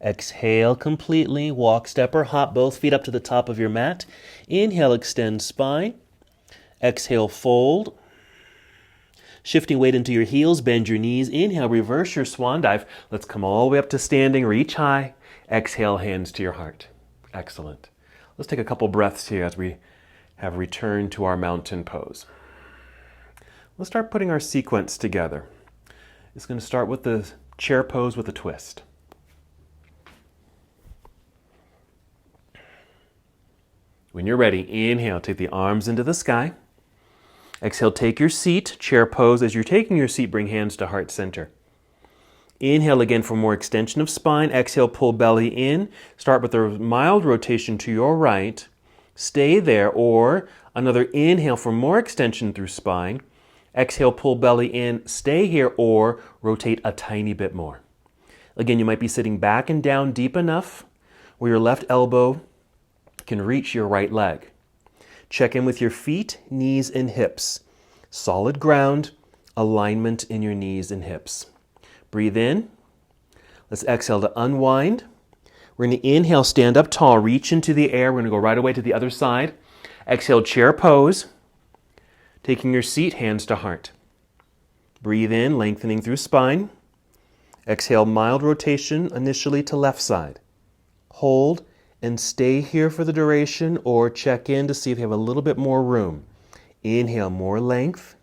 Exhale completely. Walk, step, or hop both feet up to the top of your mat. Inhale, extend spine. Exhale, fold. Shifting weight into your heels, bend your knees. Inhale, reverse your swan dive. Let's come all the way up to standing. Reach high. Exhale, hands to your heart. Excellent. Let's take a couple breaths here as we have returned to our mountain pose. Let's start putting our sequence together. It's going to start with the chair pose with a twist. When you're ready, inhale, take the arms into the sky. Exhale, take your seat, chair pose. As you're taking your seat, bring hands to heart center. Inhale again for more extension of spine. Exhale, pull belly in. Start with a mild rotation to your right. Stay there, or another inhale for more extension through spine. Exhale, pull belly in. Stay here, or rotate a tiny bit more. Again, you might be sitting back and down deep enough where your left elbow can reach your right leg. Check in with your feet, knees, and hips. Solid ground, alignment in your knees and hips. Breathe in. Let's exhale to unwind. We're going to inhale, stand up tall, reach into the air. We're going to go right away to the other side. Exhale, chair pose. Taking your seat, hands to heart. Breathe in, lengthening through spine. Exhale, mild rotation initially to left side. Hold and stay here for the duration, or check in to see if you have a little bit more room. Inhale, more length.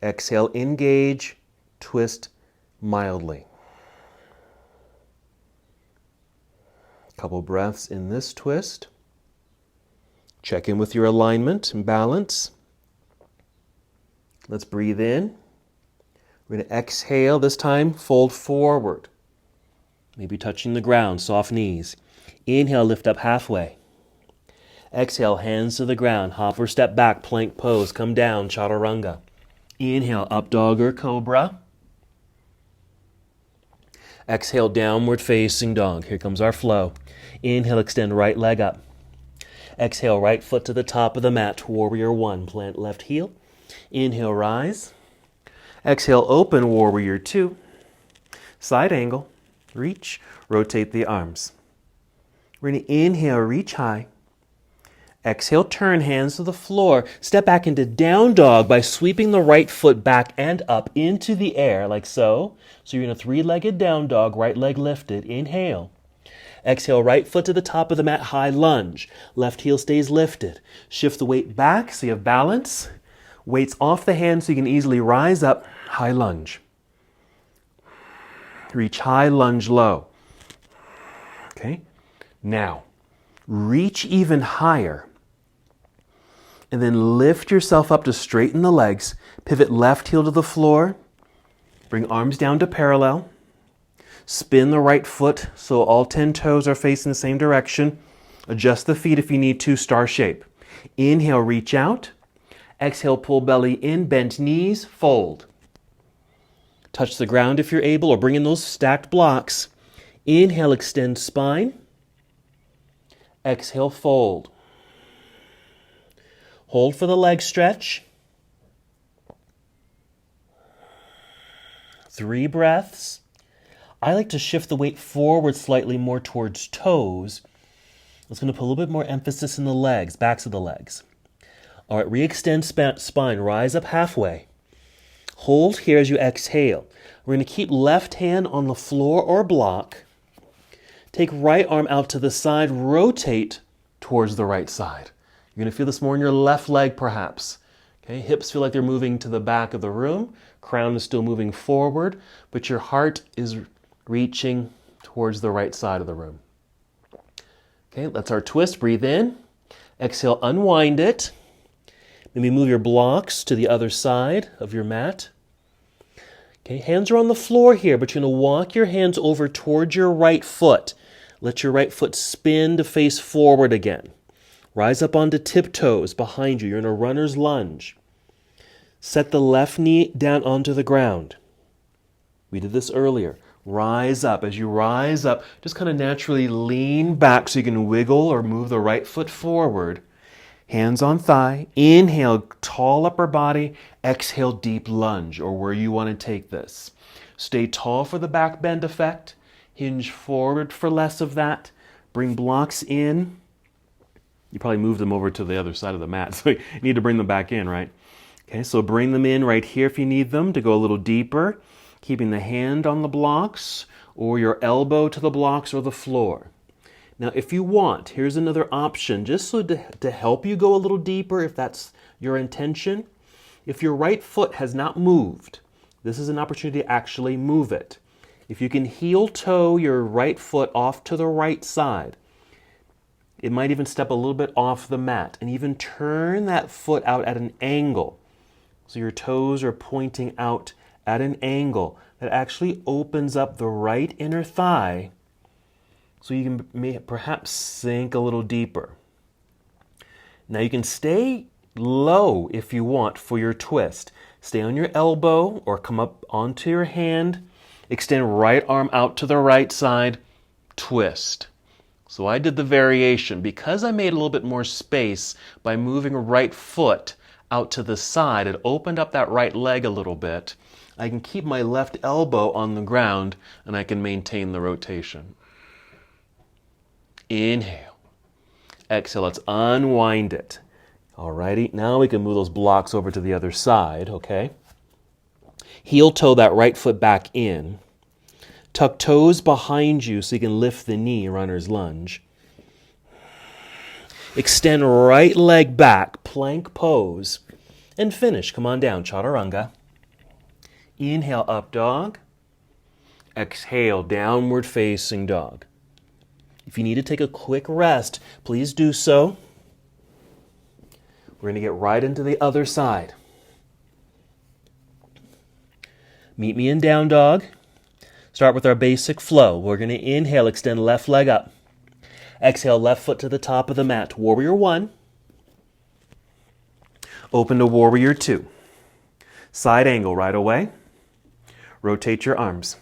Exhale, engage, twist mildly. Couple breaths in this twist. Check in with your alignment and balance. Let's breathe in. We're going to exhale. This time, fold forward. Maybe touching the ground, soft knees. Inhale, lift up halfway. Exhale, hands to the ground. Hop or step back, plank pose. Come down, chaturanga. Inhale, up dog or cobra. Exhale, downward facing dog. Here comes our flow. Inhale, extend right leg up. Exhale, right foot to the top of the mat. Warrior one, plant left heel. Inhale, rise. Exhale, open, warrior two. Side angle, reach, rotate the arms. We're going to inhale, reach high. Exhale, turn hands to the floor. Step back into down dog by sweeping the right foot back and up into the air, like so. So you're in a three-legged down dog, right leg lifted. Inhale. Exhale, right foot to the top of the mat, high lunge. Left heel stays lifted. Shift the weight back so you have balance. Weights off the hands so you can easily rise up, high lunge. Reach high, lunge low. Okay? Now, reach even higher. And then lift yourself up to straighten the legs. Pivot left heel to the floor. Bring arms down to parallel. Spin the right foot so all 10 toes are facing the same direction. Adjust the feet if you need to, star shape. Inhale, reach out. Exhale, pull belly in, bent knees, fold. Touch the ground if you're able, or bring in those stacked blocks. Inhale, extend spine. Exhale, fold. Hold for the leg stretch. 3 breaths. I like to shift the weight forward slightly more towards toes. It's going to put a little bit more emphasis in the legs, backs of the legs. All right, re-extend spine, rise up halfway. Hold here as you exhale. We're going to keep left hand on the floor or block. Take right arm out to the side, rotate towards the right side. You're going to feel this more in your left leg perhaps. Okay, hips feel like they're moving to the back of the room. Crown is still moving forward, but your heart is reaching towards the right side of the room. Okay, that's our twist. Breathe in. Exhale, unwind it. Maybe move your blocks to the other side of your mat. Okay, hands are on the floor here, but you're going to walk your hands over towards your right foot. Let your right foot spin to face forward again. Rise up onto tiptoes behind you. You're in a runner's lunge. Set the left knee down onto the ground. We did this earlier. Rise up. As you rise up, just kind of naturally lean back so you can wiggle or move the right foot forward. Hands on thigh. Inhale, tall upper body. Exhale, deep lunge, or where you want to take this. Stay tall for the back bend effect. Hinge forward for less of that. Bring blocks in. You probably moved them over to the other side of the mat, so you need to bring them back in, right? Okay, so bring them in right here if you need them to go a little deeper, keeping the hand on the blocks or your elbow to the blocks or the floor. Now, if you want, here's another option, just so to help you go a little deeper if that's your intention. If your right foot has not moved, this is an opportunity to actually move it. If you can heel toe your right foot off to the right side, it might even step a little bit off the mat and even turn that foot out at an angle. So your toes are pointing out at an angle that actually opens up the right inner thigh so you can perhaps sink a little deeper. Now you can stay low if you want for your twist. Stay on your elbow or come up onto your hand. Extend right arm out to the right side. Twist. So I did the variation. Because I made a little bit more space by moving right foot out to the side, it opened up that right leg a little bit. I can keep my left elbow on the ground and I can maintain the rotation. Inhale. Exhale, let's unwind it. Alrighty, now we can move those blocks over to the other side, okay? Heel toe that right foot back in. Tuck toes behind you so you can lift the knee, runner's lunge. Extend right leg back, plank pose. And finish, come on down, chaturanga. Inhale, up dog. Exhale, downward facing dog. If you need to take a quick rest, please do so. We're going to get right into the other side. Meet me in down dog. Start with our basic flow. We're going to inhale, extend left leg up. Exhale, left foot to the top of the mat. Warrior 1. Open to warrior 2. Side angle right away. Rotate your arms.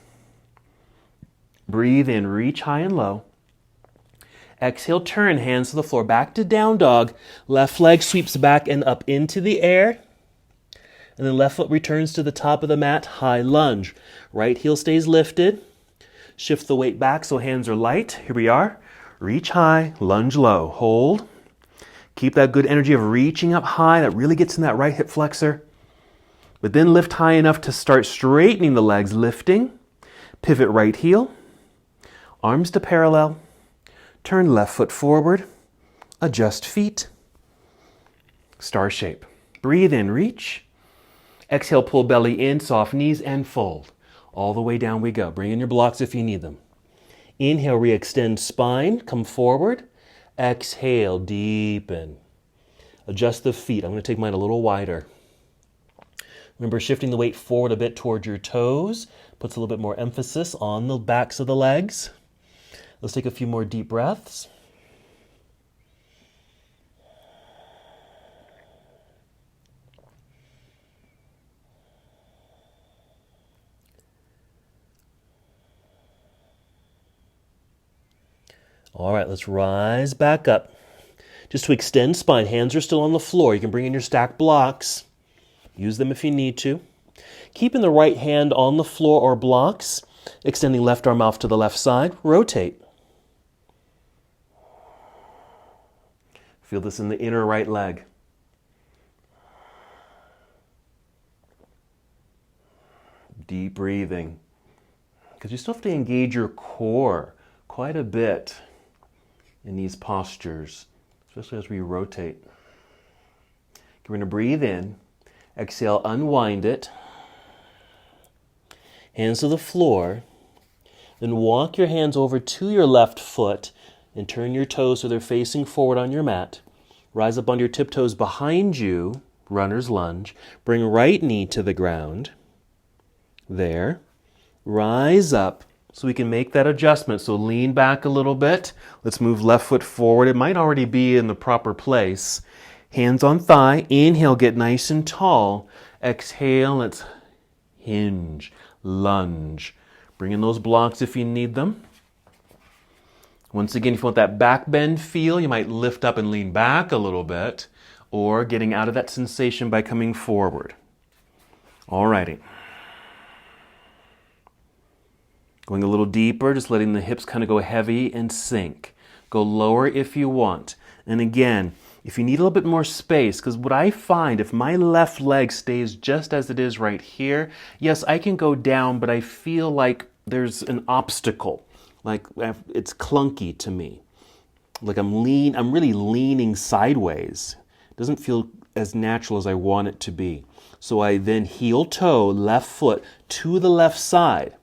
Breathe in, reach high and low. Exhale, turn, hands to the floor. Back to down dog. Left leg sweeps back and up into the air. And then left foot returns to the top of the mat, high lunge. Right heel stays lifted. Shift the weight back so hands are light. Here we are. Reach high, lunge low. Hold. Keep that good energy of reaching up high. That really gets in that right hip flexor. But then lift high enough to start straightening the legs, lifting. Pivot right heel. Arms to parallel. Turn left foot forward. Adjust feet. Star shape. Breathe in, reach. Exhale, pull belly in, soft knees, and fold. All the way down we go. Bring in your blocks if you need them. Inhale, re-extend spine, come forward. Exhale, deepen. Adjust the feet. I'm going to take mine a little wider. Remember, shifting the weight forward a bit toward your toes puts a little bit more emphasis on the backs of the legs. Let's take a few more deep breaths. All right, let's rise back up. Just to extend spine, hands are still on the floor. You can bring in your stacked blocks. Use them if you need to. Keeping the right hand on the floor or blocks, extending left arm off to the left side, rotate. Feel this in the inner right leg. Deep breathing. Because you still have to engage your core quite a bit in these postures, especially as we rotate. We're going to breathe in. Exhale, unwind it. Hands to the floor. Then walk your hands over to your left foot and turn your toes so they're facing forward on your mat. Rise up on your tiptoes behind you, runner's lunge. Bring right knee to the ground. There. Rise up so we can make that adjustment. So lean back a little bit. Let's move left foot forward. It might already be in the proper place. Hands on thigh. Inhale, get nice and tall. Exhale, let's hinge, lunge. Bring in those blocks if you need them. Once again, if you want that back bend feel, you might lift up and lean back a little bit, or getting out of that sensation by coming forward. Alrighty. Going a little deeper, just letting the hips kind of go heavy and sink. Go lower if you want. And again, if you need a little bit more space, because what I find, if my left leg stays just as it is right here, yes, I can go down, but I feel like there's an obstacle. Like it's clunky to me. Like I'm really leaning sideways. It doesn't feel as natural as I want it to be. So I then heel toe, left foot to the left side,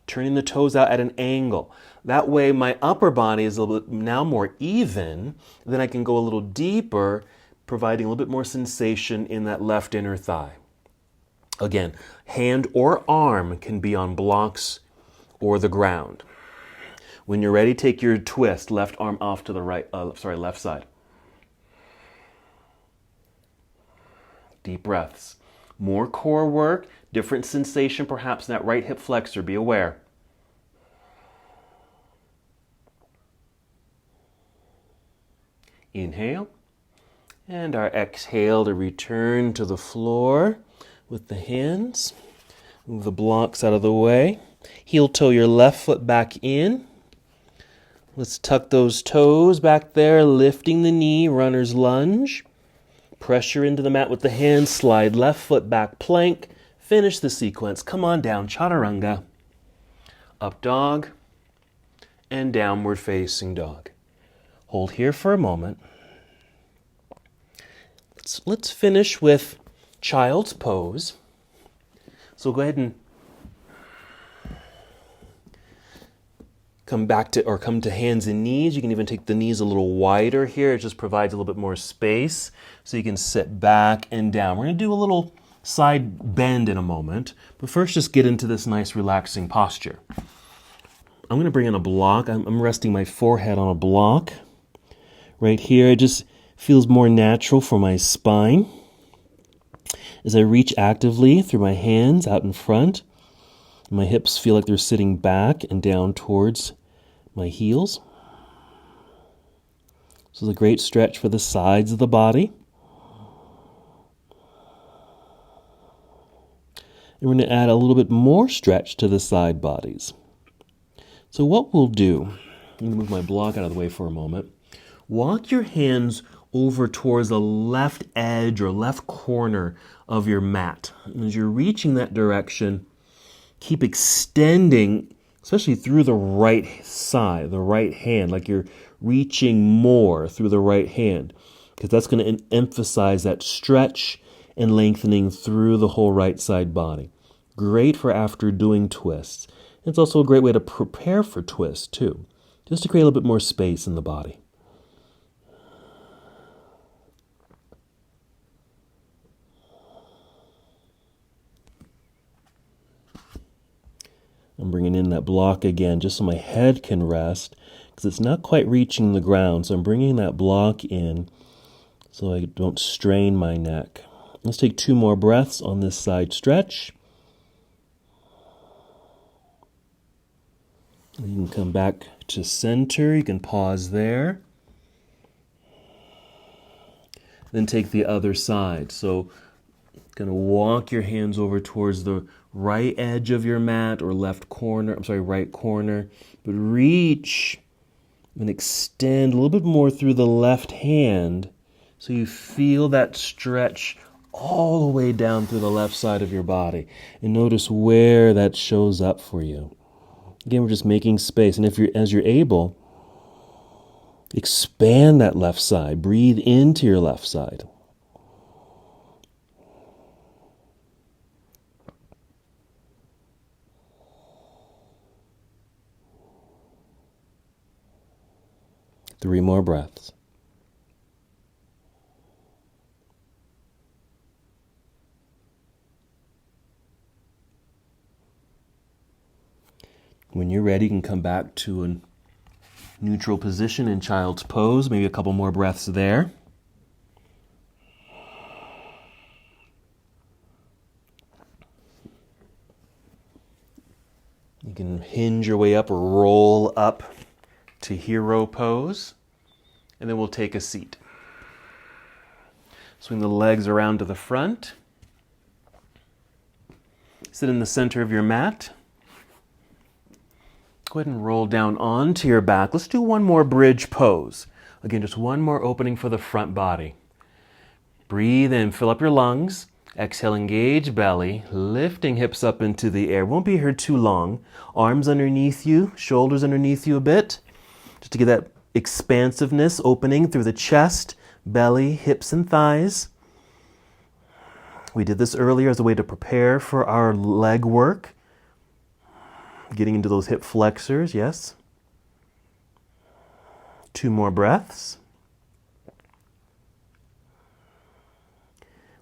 turning the toes out at an angle. That way my upper body is a little bit now more even. Then I can go a little deeper, providing a little bit more sensation in that left inner thigh. Again, hand or arm can be on blocks or the ground. When you're ready, take your twist, left arm off to the left side. Deep breaths. More core work, different sensation perhaps in that right hip flexor. Be aware. Inhale. And our exhale to return to the floor with the hands. Move the blocks out of the way. Heel toe your left foot back in. Let's tuck those toes back there, lifting the knee, runner's lunge. Pressure into the mat with the hands, slide left foot back, plank. Finish the sequence. Come on down, chaturanga. Up dog and downward facing dog. Hold here for a moment. Let's finish with child's pose. So go ahead and come to hands and knees. You can even take the knees a little wider here. It just provides a little bit more space so you can sit back and down. We're going to do a little side bend in a moment, but first just get into this nice relaxing posture. I'm going to bring in a block. I'm resting my forehead on a block right here. It just feels more natural for my spine. As I reach actively through my hands out in front, my hips feel like they're sitting back and down towards my heels. This is a great stretch for the sides of the body. And we're going to add a little bit more stretch to the side bodies. So what we'll do, I'm going to move my block out of the way for a moment. Walk your hands over towards the left edge or left corner of your mat. And as you're reaching that direction, keep extending, especially through the right side, the right hand, like you're reaching more through the right hand, because that's going to emphasize that stretch and lengthening through the whole right side body. Great for after doing twists. It's also a great way to prepare for twists too, just to create a little bit more space in the body. I'm bringing in that block again just so my head can rest, because it's not quite reaching the ground. So I'm bringing that block in so I don't strain my neck. Let's take 2 more breaths on this side stretch. And you can come back to center. You can pause there. Then take the other side. So going to walk your hands over towards the right edge of your mat or right corner, but reach and extend a little bit more through the left hand so you feel that stretch all the way down through the left side of your body, and notice where that shows up for you. Again, we're just making space, and as you're able, expand that left side. Breathe into your left side. Three more breaths. When you're ready, you can come back to a neutral position in child's pose. Maybe a couple more breaths there. You can hinge your way up or roll up to hero pose, and then we'll take a seat. Swing the legs around to the front. Sit in the center of your mat. Go ahead and roll down onto your back. Let's do one more bridge pose. Again, just one more opening for the front body. Breathe in, fill up your lungs. Exhale, engage belly, lifting hips up into the air. Won't be here too long. Arms underneath you, shoulders underneath you a bit, just to get that expansiveness, opening through the chest, belly, hips, and thighs. We did this earlier as a way to prepare for our leg work. Getting into those hip flexors, yes. 2 more breaths.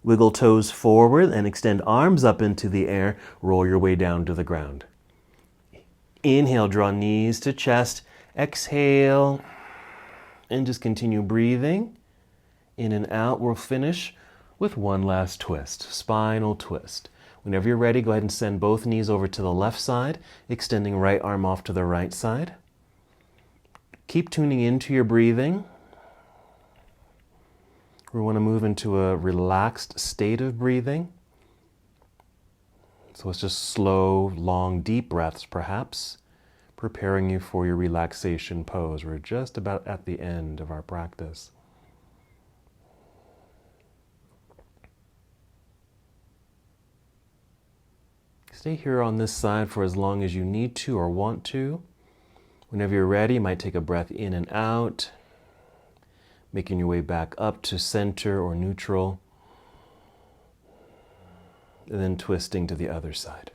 Wiggle toes forward and extend arms up into the air. Roll your way down to the ground. Inhale, draw knees to chest. Exhale, and just continue breathing. In and out. We'll finish with one last twist, spinal twist. Whenever you're ready, go ahead and send both knees over to the left side, extending right arm off to the right side. Keep tuning into your breathing. We want to move into a relaxed state of breathing. So it's just slow, long, deep breaths, perhaps, preparing you for your relaxation pose. We're just about at the end of our practice. Stay here on this side for as long as you need to or want to. Whenever you're ready, you might take a breath in and out, making your way back up to center or neutral, and then twisting to the other side.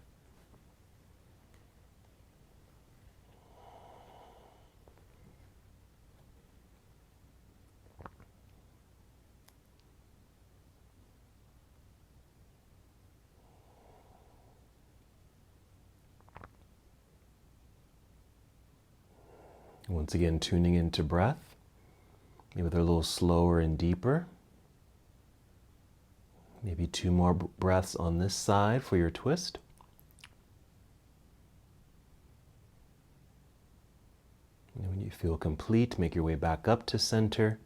Once again, tuning into breath. Maybe they're a little slower and deeper. Maybe two more breaths on this side for your twist. And when you feel complete, make your way back up to center.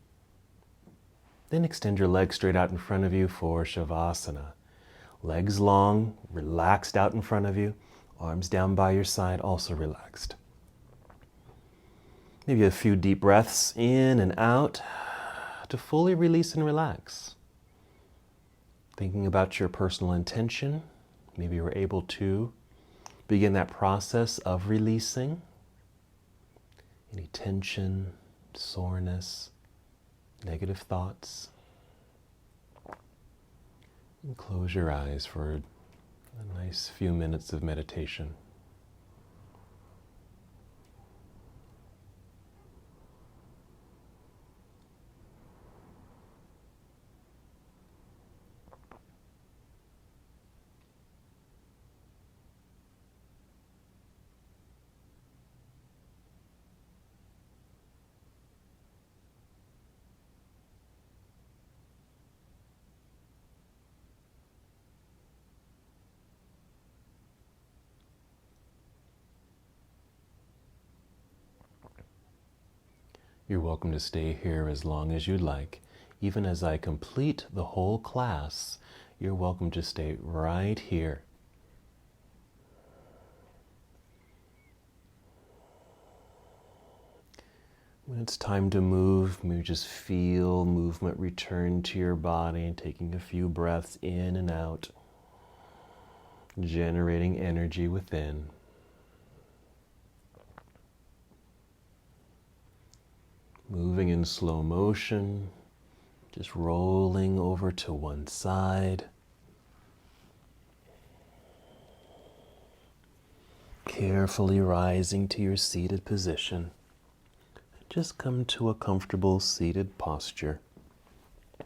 Then extend your legs straight out in front of you for Shavasana. Legs long, relaxed out in front of you. Arms down by your side, also relaxed. Maybe a few deep breaths in and out to fully release and relax. Thinking about your personal intention, maybe you're able to begin that process of releasing any tension, soreness, negative thoughts. And close your eyes for a nice few minutes of meditation. You're welcome to stay here as long as you'd like. Even as I complete the whole class, you're welcome to stay right here. When it's time to move, maybe just feel movement return to your body, taking a few breaths in and out, generating energy within. Moving in slow motion, just rolling over to one side. Carefully rising to your seated position. Just come to a comfortable seated posture. You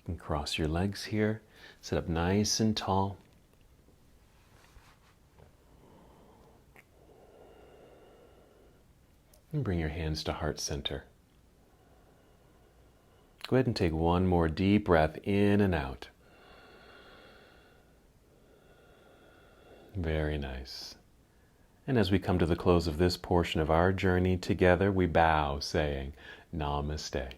can cross your legs here, sit up nice and tall. And bring your hands to heart center. Go ahead and take one more deep breath in and out. Very nice. And as we come to the close of this portion of our journey together, we bow, saying, Namaste.